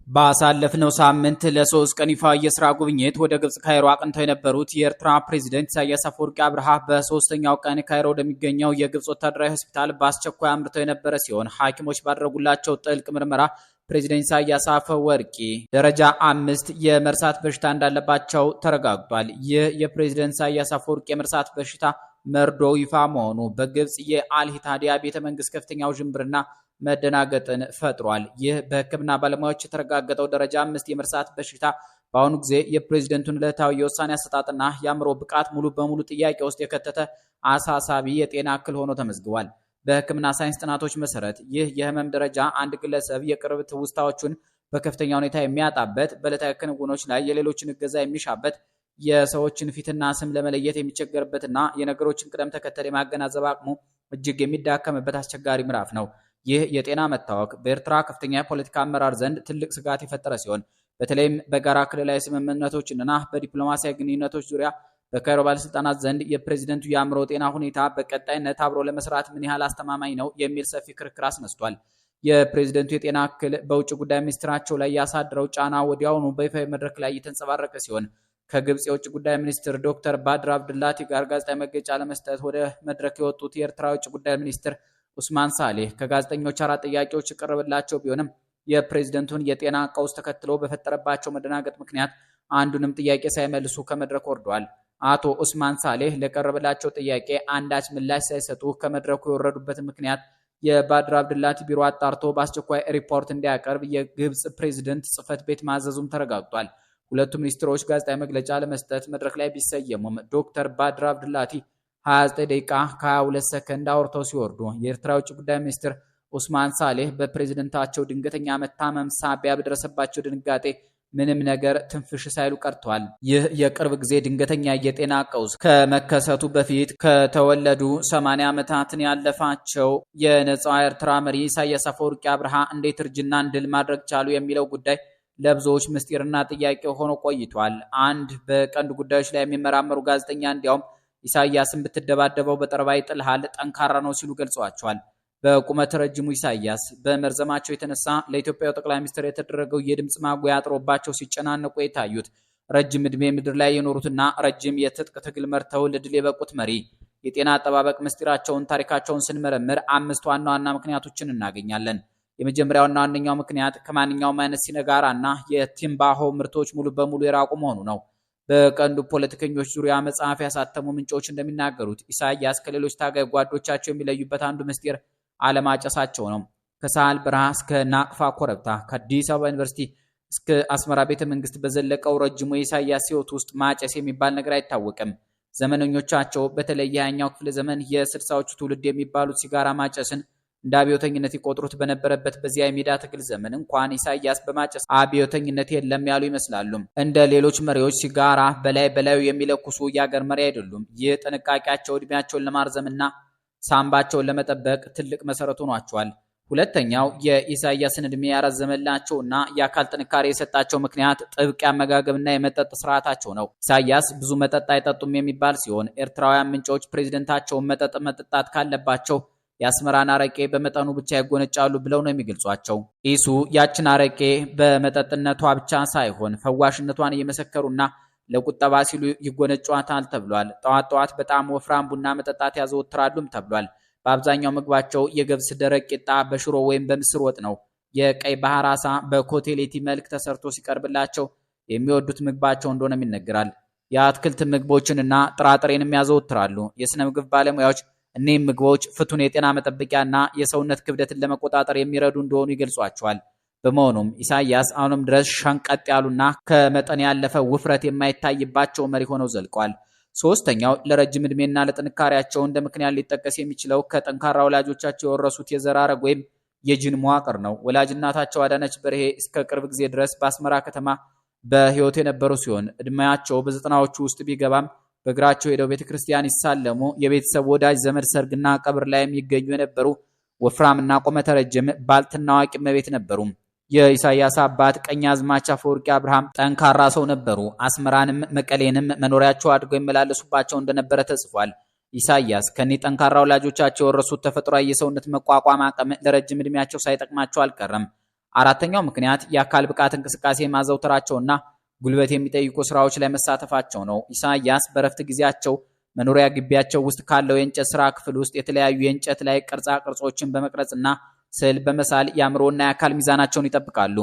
ባሳለፍነው ሳምንት ለ3 ቀን ይፋ የሥራ ጉብኝት ወደ ግብጽ ካይሮ አቅንተው የነበሩት የኤርትራ ፕሬዝዳንት ኢሳያስ አፈወርቂ አብርሃ በ3ኛው ቀን ካይሮ ወደሚገኘው የግብጽ ወታደራዊ ሆስፒታል በአስቸኳይ አምርተው የነበረ ሲሆን ሐኪሞች ባደረጉላቸው ጥልቅ ምርመራ ፕሬዝዳንት ኢሳያስ አፈወርቂ ደረጃ 5 የመርሳት በሽታ እንዳለባቸው ተረጋግጧል። ይህ የፕሬዝዳንት ኢሳያስ አፈወርቂ የመርሳት በሽታ መርዶ ይፋ መሆኑ በግብጽ የአልሂታዲያ ቤተመንግስት ከፍተኛ ውዥንብርና መደናገጥን ፈጥሯል። ይህ በሕክምና ባለሙያዎች የተረጋገጠው ደረጃ 5 የመርሳት በሽታ በአሁኑ ጊዜ የፕሬዝዳንቱን ዕለታዊ የውሳኔ አሰጣጥና የአእምሮ ብቃት ሙሉ በሙሉ ጥያቄ ውስጥ የከተተ አሳሳቢ የጤና እክል ሆኖ ተመዝግቧል። በሕክምና ሳይንስ ጥናቶች መሰረት ይህ የህመም ደረጃ አንድ ግለሰብ የቅርብ ትውስታዎቹን በከፍተኛ ሁኔታ የሚያጣበት፣ በዕለታዊ ክንውኖች ላይ የሌሎችን እገዛ የሚሻበት፣ የሰዎችን ፊትና ስም ለመለየት የሚቸገርበትና የነገሮችን ቅደም ተከተል የማገናዘብ አቅሙ እጅግ የሚዳከምበት አስቸጋሪ ምዕራፍ ነው። ይህ የጤና መታወክ በኤርትራ ከፍተኛ የፖለቲካ አመራር ዘንድ ትልቅ ስጋት የፈጠረ ሲሆን በተለይም በጋራ ክልላዊ ስምምነቶችና በዲፕሎማሲያዊ ግንኙነቶች ዙሪያ በካይሮ ባለስልጣናት ዘንድ የፕሬዝደንቱ የአእምሮ ጤና ሁኔታ በቀጣይነት አብሮ ለመስራት ምን ያህል አስተማማኝ ነው የሚል ሰፊ ክርክር አስነስቷል። የፕሬዝደንቱ የጤና እክል በውጭ ጉዳይ ሚኒስትራቸው ላይ ያሳደረው ጫና ወዲያውኑ በይፋዊ መድረክ ላይ እየተንጸባረቀ ሲሆን ከግብጽ የውጭ ጉዳይ ሚኒስትር ዶክተር ባድር አብዱላቲ ጋር ጋዜጣዊ መግለጫ ለመስጠት ወደ መድረክ የወጡት የኤርትራ የውጭ ጉዳይ ሚኒስትር ኡስማን ሳሌህ ከጋዜጠኞች 4 ጥያቄዎች የቀረበላቸው ቢሆንም የፕሬዝደንቱን የጤና ቀውስ ተከትሎ በፈጠረባቸው መደናገጥ ምክንያት አንዱንም ጥያቄ ሳይመልሱ ከመድረክ ወርደዋል። አቶ ኡስማን ሳሌህ ለቀረበላቸው ጥያቄ አንዳች ምላሽ ሳይሰጡ ከመድረኩ የወረዱበት ምክንያት የባድር አብዱላቲ ቢሮ አጣርቶ በአስቸኳይ ሪፖርት እንዲያቀርብ የግብጽ ፕሬዝደንት ጽህፈት ቤት ማዘዙም ተረጋግጧል። ሁለቱ ሚኒስትሮች ጋዜጣዊ መግለጫ ለመስጠት መድረክ ላይ ቢሰየሙም ዶክተር ባድር አብዱላቲ 29 ደቂቃ ከ22 ሰከንድ አውርተው ሲወርዱ የኤርትራ ውጭ ጉዳይ ሚኒስትር ኡስማን ሳሌህ በፕሬዝደንታቸው ድንገተኛ መታመም ሳቢያ በደረሰባቸው ድንጋጤ ምንም ነገር ትንፍሽ ሳይሉ ቀርተዋል። ይህ የቅርብ ጊዜ ድንገተኛ የጤና ቀውስ ከመከሰቱ በፊት ከተወለዱ 80 ዓመታትን ያለፋቸው የነጻው ኤርትራ መሪ ኢሳያስ አፈወርቂ አብርሃ እንዴት እርጅናን ድል ማድረግ ቻሉ የሚለው ጉዳይ ለብዙዎች ምስጢርና ጥያቄ ሆኖ ቆይቷል። አንድ በቀንድ ጉዳዮች ላይ የሚመራመሩ ጋዜጠኛ እንዲያውም ኢሳያስን ብትደባደበው በጠረባ ይጥልሃል፣ ጠንካራ ነው ሲሉ ገልጸዋቸዋል። በቁመት ረጅሙ ኢሳያስ በመርዘማቸው የተነሳ ለኢትዮጵያው ጠቅላይ ሚኒስትር የተደረገው የድምፅ ማጉያ አጥሮባቸው ሲጨናነቁ የታዩት ረጅም ዕድሜ ምድር ላይ የኖሩትና ረጅም የትጥቅ ትግል መርተው ለድል የበቁት መሪ የጤና አጠባበቅ ምስጢራቸውን፣ ታሪካቸውን ስንመረምር 5 ዋና ዋና ምክንያቶችን እናገኛለን። የመጀመሪያውና ዋነኛው ምክንያት ከማንኛውም አይነት ሲነጋራና የቲምባሆ ምርቶች ሙሉ በሙሉ የራቁ መሆኑ ነው። በቀንዱ ፖለቲከኞች ዙሪያ መጽሐፍ ያሳተሙ ምንጮች እንደሚናገሩት ኢሳያስ ከሌሎች ታጋይ ጓዶቻቸው የሚለዩበት አንዱ ምስጢር አለማጨሳቸው ነው። ከሳህል በረሃ እስከ ናቅፋ ኮረብታ፣ ከአዲስ አበባ ዩኒቨርሲቲ እስከ አስመራ ቤተ መንግስት በዘለቀው ረጅሙ የኢሳያስ ሕይወት ውስጥ ማጨስ የሚባል ነገር አይታወቅም። ዘመነኞቻቸው በተለይ የሃያኛው ክፍለ ዘመን የ60ዎቹ ትውልድ የሚባሉት ሲጋራ ማጨስን እንደ አብዮተኝነት ይቆጥሩት በነበረበት በዚያ የሜዳ ትግል ዘመን እንኳን ኢሳያስ በማጨስ አብዮተኝነት የለም ያሉ ይመስላሉ። እንደ ሌሎች መሪዎች ሲጋራ በላዩ የሚለኩሱ የአገር መሪ አይደሉም። ይህ ጥንቃቄያቸው ዕድሜያቸውን ለማርዘምና ሳምባቸውን ለመጠበቅ ትልቅ መሰረት ሆኗቸዋል። ሁለተኛው የኢሳያስን ዕድሜ ያረዘመላቸውና የአካል ጥንካሬ የሰጣቸው ምክንያት ጥብቅ የአመጋገብና የመጠጥ ስርዓታቸው ነው። ኢሳያስ ብዙ መጠጥ አይጠጡም የሚባል ሲሆን ኤርትራውያን ምንጮች ፕሬዝደንታቸውን መጠጥ መጠጣት ካለባቸው የአስመራን አረቄ በመጠኑ ብቻ ይጎነጫሉ ብለው ነው የሚገልጿቸው። ኢሱ ያችን አረቄ በመጠጥነቷ ብቻ ሳይሆን ፈዋሽነቷን እየመሰከሩና ለቁጠባ ሲሉ ይጎነጯታል ተብሏል። ጠዋት ጠዋት በጣም ወፍራም ቡና መጠጣት ያዘወትራሉም ተብሏል። በአብዛኛው ምግባቸው የገብስ ደረቅ ቂጣ በሽሮ ወይም በምስር ወጥ ነው። የቀይ ባህር አሳ በኮቴሌቲ መልክ ተሰርቶ ሲቀርብላቸው የሚወዱት ምግባቸው እንደሆነም ይነገራል። የአትክልት ምግቦችንና ጥራጥሬንም ያዘወትራሉ። የሥነ ምግብ ባለሙያዎች እኒህም ምግቦች ፍቱን የጤና መጠበቂያና የሰውነት ክብደትን ለመቆጣጠር የሚረዱ እንደሆኑ ይገልጿቸዋል። በመሆኑም ኢሳያስ አሁንም ድረስ ሸንቀጥ ያሉና ከመጠን ያለፈ ውፍረት የማይታይባቸው መሪ ሆነው ዘልቀዋል። ሶስተኛው ለረጅም ዕድሜና ለጥንካሬያቸው እንደ ምክንያት ሊጠቀስ የሚችለው ከጠንካራ ወላጆቻቸው የወረሱት የዘር ሐረግ ወይም የጂን መዋቅር ነው። ወላጅ እናታቸው አዳነች በርሄ እስከ ቅርብ ጊዜ ድረስ በአስመራ ከተማ በሕይወት የነበሩ ሲሆን ዕድሜያቸው በ90ዎቹ ውስጥ ቢገባም በእግራቸው ሄደው ቤተክርስቲያን ይሳለሙ፣ የቤተሰብ ወዳጅ ዘመድ ሰርግና ቀብር ላይ የሚገኙ የነበሩ ወፍራምና ቁመተ ረጅም ባልትና አዋቂ እመቤት ነበሩ። የኢሳያስ አባት ቀኛዝማች አፈወርቂ አብርሃም ጠንካራ ሰው ነበሩ። አስመራንም መቀሌንም መኖሪያቸው አድርገው ይመላለሱባቸው እንደነበረ ተጽፏል። ኢሳያስ ከኒህ ጠንካራ ወላጆቻቸው የወረሱት ተፈጥሯዊ የሰውነት መቋቋም አቅም ለረጅም ዕድሜያቸው ሳይጠቅማቸው አልቀረም። አራተኛው ምክንያት የአካል ብቃት እንቅስቃሴ ማዘውተራቸውና ጉልበት የሚጠይቁ ስራዎች ላይ መሳተፋቸው ነው። ኢሳያስ በረፍት ጊዜያቸው መኖሪያ ግቢያቸው ውስጥ ካለው የእንጨት ስራ ክፍል ውስጥ የተለያዩ የእንጨት ላይ ቅርጻ ቅርጾችን በመቅረጽና ስዕል በመሳል የአእምሮና የአካል ሚዛናቸውን ይጠብቃሉ።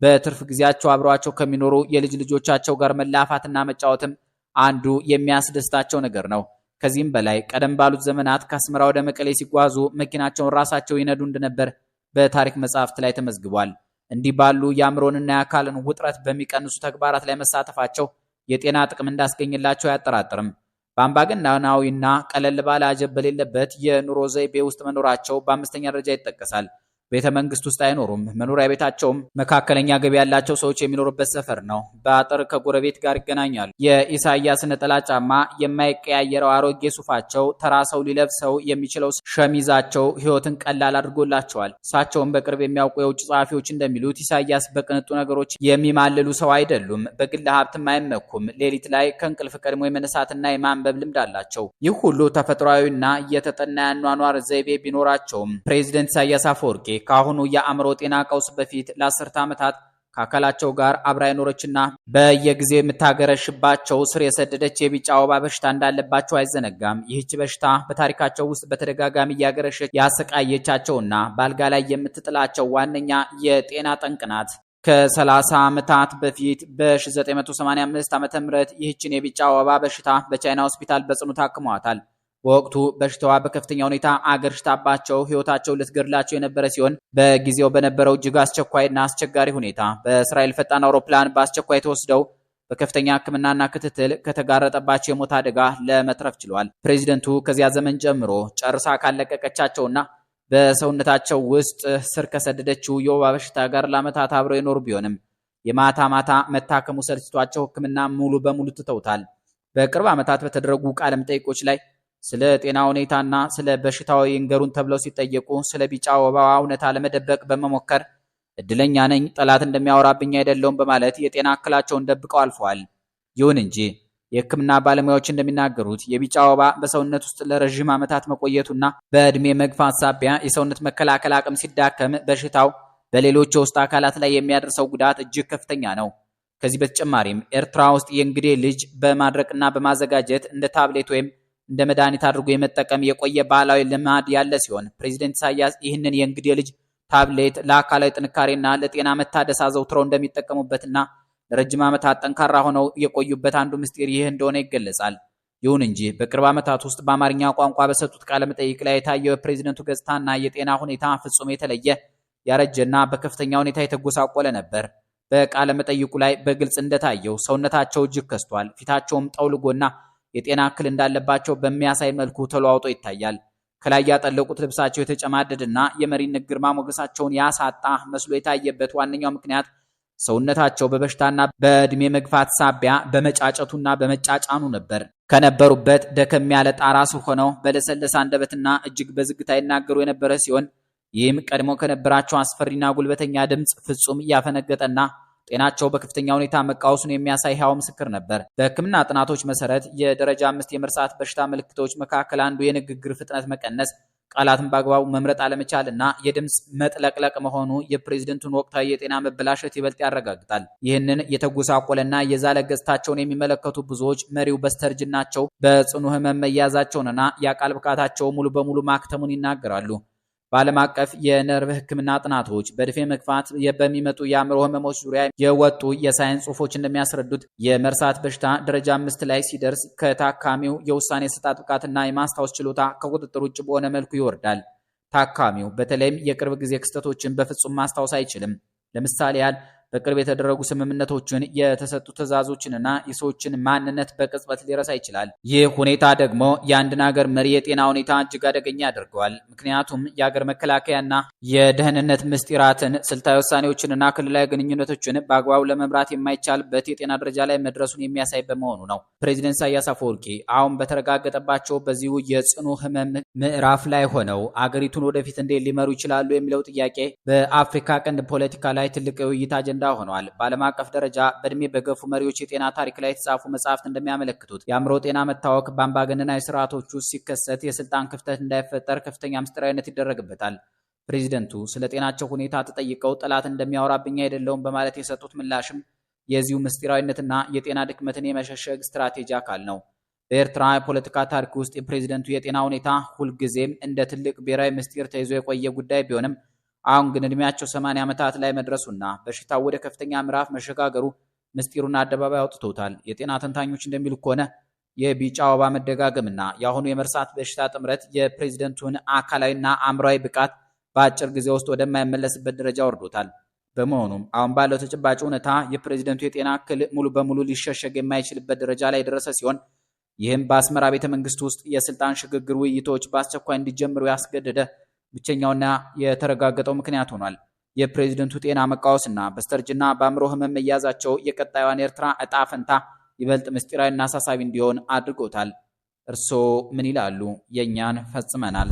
በትርፍ ጊዜያቸው አብረዋቸው ከሚኖሩ የልጅ ልጆቻቸው ጋር መላፋትና መጫወትም አንዱ የሚያስደስታቸው ነገር ነው። ከዚህም በላይ ቀደም ባሉት ዘመናት ከአስመራ ወደ መቀሌ ሲጓዙ መኪናቸውን ራሳቸው ይነዱ እንደነበር በታሪክ መጻሕፍት ላይ ተመዝግቧል። እንዲህ ባሉ የአእምሮንና የአካልን ውጥረት በሚቀንሱ ተግባራት ላይ መሳተፋቸው የጤና ጥቅም እንዳስገኝላቸው አያጠራጥርም። በአምባገነናዊና ቀለል ባለ አጀብ በሌለበት የኑሮ ዘይቤ ውስጥ መኖራቸው በአምስተኛ ደረጃ ይጠቀሳል። ቤተ መንግስት ውስጥ አይኖሩም። መኖሪያ ቤታቸውም መካከለኛ ገቢ ያላቸው ሰዎች የሚኖሩበት ሰፈር ነው። በአጥር ከጎረቤት ጋር ይገናኛሉ። የኢሳያስ ነጠላ ጫማ፣ የማይቀያየረው አሮጌ ሱፋቸው፣ ተራ ሰው ሊለብሰው የሚችለው ሸሚዛቸው ህይወትን ቀላል አድርጎላቸዋል። እሳቸውን በቅርብ የሚያውቁ የውጭ ጸሐፊዎች እንደሚሉት ኢሳያስ በቅንጡ ነገሮች የሚማልሉ ሰው አይደሉም። በግል ሀብትም አይመኩም። ሌሊት ላይ ከእንቅልፍ ቀድሞ የመነሳትና የማንበብ ልምድ አላቸው። ይህ ሁሉ ተፈጥሯዊና የተጠና ያኗኗር ዘይቤ ቢኖራቸውም ፕሬዚደንት ኢሳያስ አፈወርቂ ከአሁኑ የአእምሮ ጤና ቀውስ በፊት ለ10 ዓመታት ከአካላቸው ጋር አብራ የኖረችና በየጊዜው የምታገረሽባቸው ስር የሰደደች የቢጫ ወባ በሽታ እንዳለባቸው አይዘነጋም። ይህች በሽታ በታሪካቸው ውስጥ በተደጋጋሚ እያገረሸች ያሰቃየቻቸውና በአልጋ ላይ የምትጥላቸው ዋነኛ የጤና ጠንቅ ናት። ከ30 ዓመታት በፊት በ1985 ዓ.ም ይህችን የቢጫ ወባ በሽታ በቻይና ሆስፒታል በጽኑ ታክመዋታል። በወቅቱ በሽታዋ በከፍተኛ ሁኔታ አገርሽታባቸው ህይወታቸው ልትገድላቸው የነበረ ሲሆን በጊዜው በነበረው እጅግ አስቸኳይና አስቸጋሪ ሁኔታ በእስራኤል ፈጣን አውሮፕላን በአስቸኳይ ተወስደው በከፍተኛ ሕክምናና ክትትል ከተጋረጠባቸው የሞት አደጋ ለመትረፍ ችሏል። ፕሬዚደንቱ ከዚያ ዘመን ጀምሮ ጨርሳ ካለቀቀቻቸውና በሰውነታቸው ውስጥ ስር ከሰደደችው የወባ በሽታ ጋር ለዓመታት አብረው የኖሩ ቢሆንም የማታ ማታ መታከሙ ሰልችቷቸው ሕክምና ሙሉ በሙሉ ትተውታል። በቅርብ ዓመታት በተደረጉ ቃለ መጠይቆች ላይ ስለ ጤና ሁኔታና ስለ በሽታው ይንገሩን ተብለው ሲጠየቁ ስለ ቢጫ ወባ እውነታ ለመደበቅ በመሞከር እድለኛ ነኝ፣ ጠላት እንደሚያወራብኝ አይደለውም በማለት የጤና እክላቸውን ደብቀው አልፈዋል። ይሁን እንጂ የሕክምና ባለሙያዎች እንደሚናገሩት የቢጫ ወባ በሰውነት ውስጥ ለረዥም ዓመታት መቆየቱና በዕድሜ መግፋት ሳቢያ የሰውነት መከላከል አቅም ሲዳከም በሽታው በሌሎች የውስጥ አካላት ላይ የሚያደርሰው ጉዳት እጅግ ከፍተኛ ነው። ከዚህ በተጨማሪም ኤርትራ ውስጥ የእንግዴ ልጅ በማድረቅና በማዘጋጀት እንደ ታብሌት ወይም እንደ መድኃኒት አድርጎ የመጠቀም የቆየ ባህላዊ ልማድ ያለ ሲሆን ፕሬዚደንት ኢሳያስ ይህንን የእንግዴ ልጅ ታብሌት ለአካላዊ ጥንካሬና ለጤና መታደስ አዘውትረው እንደሚጠቀሙበትና ለረጅም ዓመታት ጠንካራ ሆነው የቆዩበት አንዱ ምስጢር ይህ እንደሆነ ይገለጻል። ይሁን እንጂ በቅርብ ዓመታት ውስጥ በአማርኛ ቋንቋ በሰጡት ቃለ መጠይቅ ላይ የታየው የፕሬዚደንቱ ገጽታና የጤና ሁኔታ ፍጹም የተለየ፣ ያረጀና በከፍተኛ ሁኔታ የተጎሳቆለ ነበር። በቃለ መጠይቁ ላይ በግልጽ እንደታየው ሰውነታቸው እጅግ ከስቷል። ፊታቸውም ጠውልጎና የጤና እክል እንዳለባቸው በሚያሳይ መልኩ ተለዋውጦ ይታያል። ከላይ ያጠለቁት ልብሳቸው የተጨማደደና የመሪነት ግርማ ሞገሳቸውን ያሳጣ መስሎ የታየበት ዋነኛው ምክንያት ሰውነታቸው በበሽታና በዕድሜ መግፋት ሳቢያ በመጫጨቱና በመጫጫኑ ነበር። ከነበሩበት ደከም ያለ ጣራ ስር ሆነው በለሰለሰ አንደበትና እጅግ በዝግታ ይናገሩ የነበረ ሲሆን ይህም ቀድሞ ከነበራቸው አስፈሪና ጉልበተኛ ድምፅ ፍጹም ያፈነገጠና ጤናቸው በከፍተኛ ሁኔታ መቃወሱን የሚያሳይ ሕያው ምስክር ነበር። በሕክምና ጥናቶች መሰረት የደረጃ 5 የመርሳት በሽታ ምልክቶች መካከል አንዱ የንግግር ፍጥነት መቀነስ፣ ቃላትን በአግባቡ መምረጥ አለመቻልና የድምፅ መጥለቅለቅ መሆኑ የፕሬዝደንቱን ወቅታዊ የጤና መበላሸት ይበልጥ ያረጋግጣል። ይህንን የተጎሳቆለና የዛለ ገጽታቸውን የሚመለከቱ ብዙዎች መሪው በስተርጅናቸው በጽኑ ሕመም መያዛቸውንና የአካል ብቃታቸው ሙሉ በሙሉ ማክተሙን ይናገራሉ። በዓለም አቀፍ የነርቭ ሕክምና ጥናቶች በዕድሜ መግፋት በሚመጡ የአእምሮ ህመሞች ዙሪያ የወጡ የሳይንስ ጽሑፎች እንደሚያስረዱት የመርሳት በሽታ ደረጃ 5 ላይ ሲደርስ ከታካሚው የውሳኔ አሰጣጥ ብቃትና የማስታወስ ችሎታ ከቁጥጥር ውጭ በሆነ መልኩ ይወርዳል። ታካሚው በተለይም የቅርብ ጊዜ ክስተቶችን በፍጹም ማስታወስ አይችልም። ለምሳሌ ያህል በቅርብ የተደረጉ ስምምነቶችን፣ የተሰጡ ትዕዛዞችንና የሰዎችን ማንነት በቅጽበት ሊረሳ ይችላል። ይህ ሁኔታ ደግሞ የአንድን ሀገር መሪ የጤና ሁኔታ እጅግ አደገኛ ያደርገዋል። ምክንያቱም የሀገር መከላከያና የደህንነት ምስጢራትን፣ ስልታዊ ውሳኔዎችንና ክልላዊ ግንኙነቶችን በአግባቡ ለመምራት የማይቻልበት የጤና ደረጃ ላይ መድረሱን የሚያሳይ በመሆኑ ነው። ፕሬዚደንት ኢሳያስ አፈወርቂ አሁን በተረጋገጠባቸው በዚሁ የጽኑ ህመም ምዕራፍ ላይ ሆነው አገሪቱን ወደፊት እንዴት ሊመሩ ይችላሉ የሚለው ጥያቄ በአፍሪካ ቀንድ ፖለቲካ ላይ ትልቅ የውይይት አጀንዳ ሆኗል። በዓለም አቀፍ ደረጃ በእድሜ በገፉ መሪዎች የጤና ታሪክ ላይ የተጻፉ መጻሕፍት እንደሚያመለክቱት የአእምሮ ጤና መታወክ በአምባገነናዊ ስርዓቶች ውስጥ ሲከሰት የስልጣን ክፍተት እንዳይፈጠር ከፍተኛ ምስጢራዊነት ይደረግበታል። ፕሬዚደንቱ ስለ ጤናቸው ሁኔታ ተጠይቀው ጠላት እንደሚያወራብኝ አይደለውም በማለት የሰጡት ምላሽም የዚሁ ምስጢራዊነትና የጤና ድክመትን የመሸሸግ ስትራቴጂ አካል ነው። በኤርትራ የፖለቲካ ታሪክ ውስጥ የፕሬዚደንቱ የጤና ሁኔታ ሁልጊዜም እንደ ትልቅ ብሔራዊ ምስጢር ተይዞ የቆየ ጉዳይ ቢሆንም አሁን ግን እድሜያቸው 80 ዓመታት ላይ መድረሱና በሽታው ወደ ከፍተኛ ምዕራፍ መሸጋገሩ ምስጢሩን አደባባይ አውጥቶታል። የጤና ተንታኞች እንደሚሉ ከሆነ የቢጫ ወባ መደጋገምና የአሁኑ የመርሳት በሽታ ጥምረት የፕሬዚደንቱን አካላዊና አእምሯዊ ብቃት በአጭር ጊዜ ውስጥ ወደማይመለስበት ደረጃ ወርዶታል። በመሆኑም አሁን ባለው ተጨባጭ ሁኔታ የፕሬዚደንቱ የጤና እክል ሙሉ በሙሉ ሊሸሸግ የማይችልበት ደረጃ ላይ የደረሰ ሲሆን ይህም በአስመራ ቤተ መንግስት ውስጥ የስልጣን ሽግግር ውይይቶች በአስቸኳይ እንዲጀምሩ ያስገደደ ብቸኛውና የተረጋገጠው ምክንያት ሆኗል። የፕሬዚደንቱ ጤና መቃወስና በስተርጅና በአእምሮ ህመም መያዛቸው የቀጣዩን ኤርትራ እጣ ፈንታ ይበልጥ ምስጢራዊና አሳሳቢ እንዲሆን አድርጎታል። እርስዎ ምን ይላሉ? የእኛን ፈጽመናል።